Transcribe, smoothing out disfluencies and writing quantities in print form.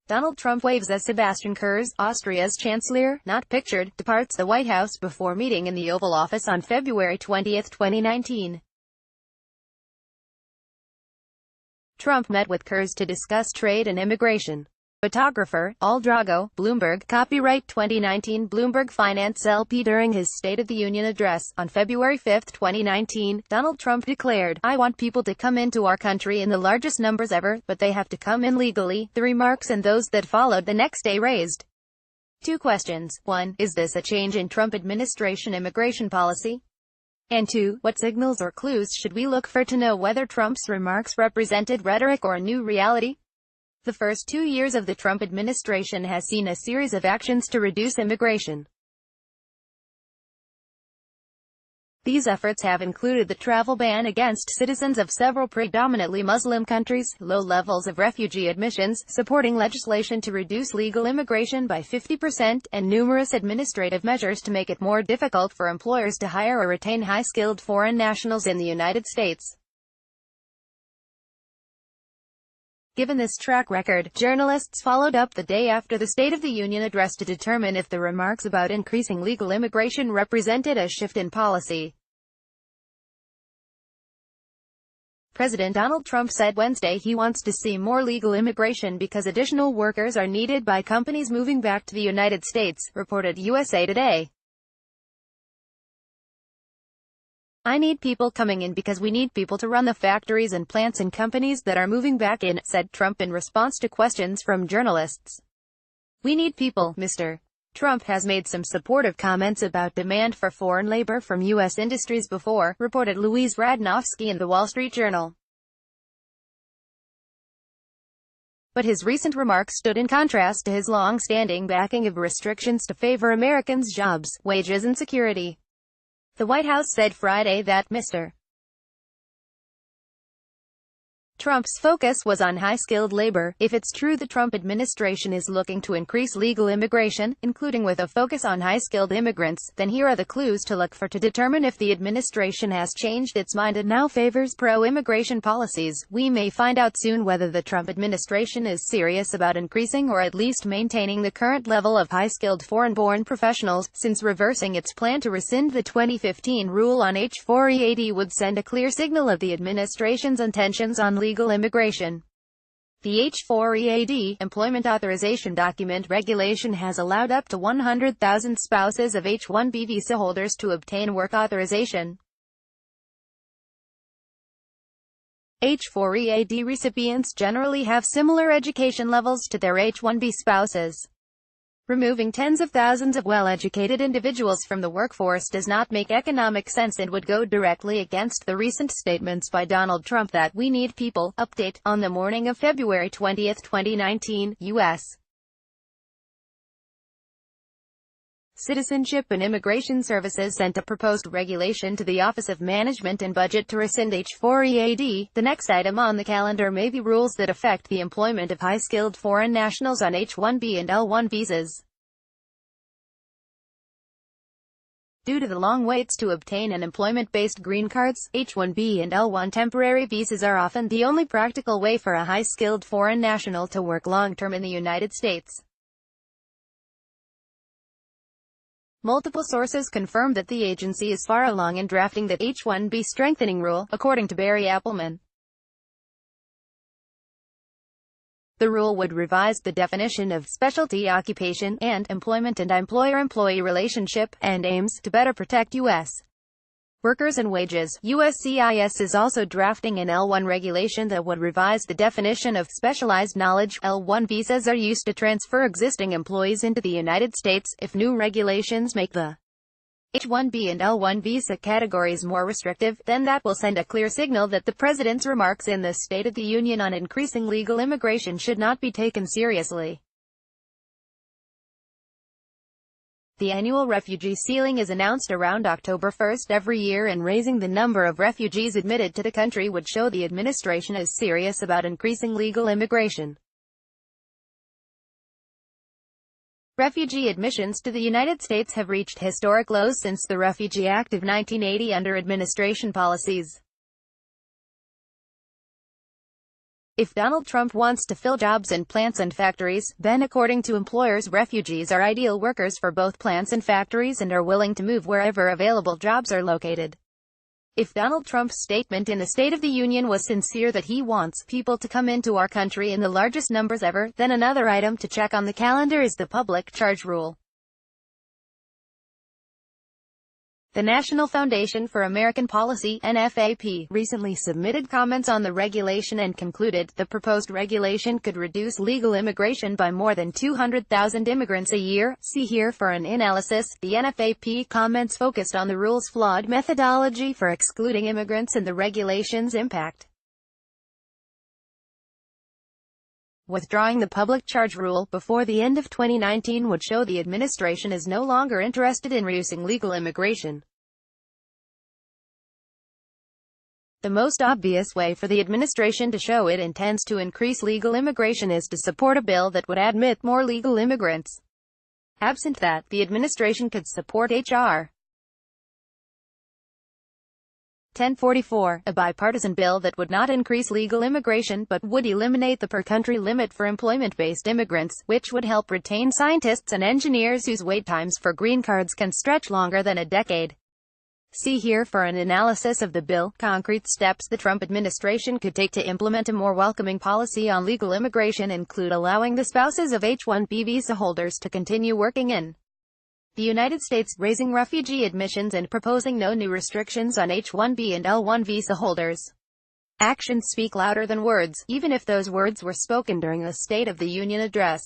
Donald Trump waves as Sebastian Kurz, Austria's chancellor, not pictured, departs the White House before meeting in the Oval Office on February 20, 2019. Trump met with Kurz to discuss trade and immigration. Photographer, Drago, Bloomberg, copyright 2019 Bloomberg Finance LP. During his State of the Union address, on February 5, 2019, Donald Trump declared, "I want people to come into our country in the largest numbers ever, but they have to come in legally." The remarks and those that followed the next day raised two questions. 1. Is this a change in Trump administration immigration policy? And 2. What signals or clues should we look for to know whether Trump's remarks represented rhetoric or a new reality? The first 2 years of the Trump administration has seen a series of actions to reduce immigration. These efforts have included the travel ban against citizens of several predominantly Muslim countries, low levels of refugee admissions, supporting legislation to reduce legal immigration by 50%, and numerous administrative measures to make it more difficult for employers to hire or retain high-skilled foreign nationals in the United States. Given this track record, journalists followed up the day after the State of the Union address to determine if the remarks about increasing legal immigration represented a shift in policy. President Donald Trump said Wednesday he wants to see more legal immigration because additional workers are needed by companies moving back to the United States, reported USA Today. "I need people coming in because we need people to run the factories and plants and companies that are moving back in," said Trump in response to questions from journalists. "We need people, Mr. Trump has made some supportive comments about demand for foreign labor from U.S. industries before," reported Louise Radnofsky in The Wall Street Journal. But his recent remarks stood in contrast to his long-standing backing of restrictions to favor Americans' jobs, wages and security. The White House said Friday that Mr. Trump's focus was on high-skilled labor. If it's true the Trump administration is looking to increase legal immigration, including with a focus on high-skilled immigrants, then here are the clues to look for to determine if the administration has changed its mind and now favors pro-immigration policies. We may find out soon whether the Trump administration is serious about increasing or at least maintaining the current level of high-skilled foreign-born professionals, since reversing its plan to rescind the 2015 rule on H-4EAD would send a clear signal of the administration's intentions on legal immigration. The H-4EAD, Employment Authorization Document regulation, has allowed up to 100,000 spouses of H-1B visa holders to obtain work authorization. H-4EAD recipients generally have similar education levels to their H-1B spouses. Removing tens of thousands of well-educated individuals from the workforce does not make economic sense and would go directly against the recent statements by Donald Trump that "we need people." Update, on the morning of February 20, 2019, U.S. Citizenship and Immigration Services sent a proposed regulation to the Office of Management and Budget to rescind H-4EAD. The next item on the calendar may be rules that affect the employment of high-skilled foreign nationals on H-1B and L-1 visas. Due to the long waits to obtain an employment-based green cards, H-1B and L-1 temporary visas are often the only practical way for a high-skilled foreign national to work long-term in the United States. Multiple sources confirm that the agency is far along in drafting the H-1B strengthening rule, according to Barry Appelman. The rule would revise the definition of specialty occupation and employment and employer-employee relationship and aims to better protect U.S. workers and wages. USCIS is also drafting an L-1 regulation that would revise the definition of specialized knowledge. L-1 visas are used to transfer existing employees into the United States. If new regulations make the H-1B and L-1 visa categories more restrictive, then that will send a clear signal that the president's remarks in the State of the Union on increasing legal immigration should not be taken seriously. The annual refugee ceiling is announced around October 1 every year, and raising the number of refugees admitted to the country would show the administration is serious about increasing legal immigration. Refugee admissions to the United States have reached historic lows since the Refugee Act of 1980 under administration policies. If Donald Trump wants to fill jobs in plants and factories, then according to employers, refugees are ideal workers for both plants and factories and are willing to move wherever available jobs are located. If Donald Trump's statement in the State of the Union was sincere that he wants people to come into our country in the largest numbers ever, then another item to check on the calendar is the public charge rule. The National Foundation for American Policy, NFAP, recently submitted comments on the regulation and concluded the proposed regulation could reduce legal immigration by more than 200,000 immigrants a year. See here for an analysis. The NFAP comments focused on the rule's flawed methodology for excluding immigrants and the regulation's impact. Withdrawing the public charge rule before the end of 2019 would show the administration is no longer interested in reducing legal immigration. The most obvious way for the administration to show it intends to increase legal immigration is to support a bill that would admit more legal immigrants. Absent that, the administration could support H.R. 1044, a bipartisan bill that would not increase legal immigration but would eliminate the per-country limit for employment-based immigrants, which would help retain scientists and engineers whose wait times for green cards can stretch longer than a decade. See here for an analysis of the bill. Concrete steps the Trump administration could take to implement a more welcoming policy on legal immigration include allowing the spouses of H-1B visa holders to continue working in the United States, raising refugee admissions and proposing no new restrictions on H-1B and L-1 visa holders. Actions speak louder than words, even if those words were spoken during the State of the Union address.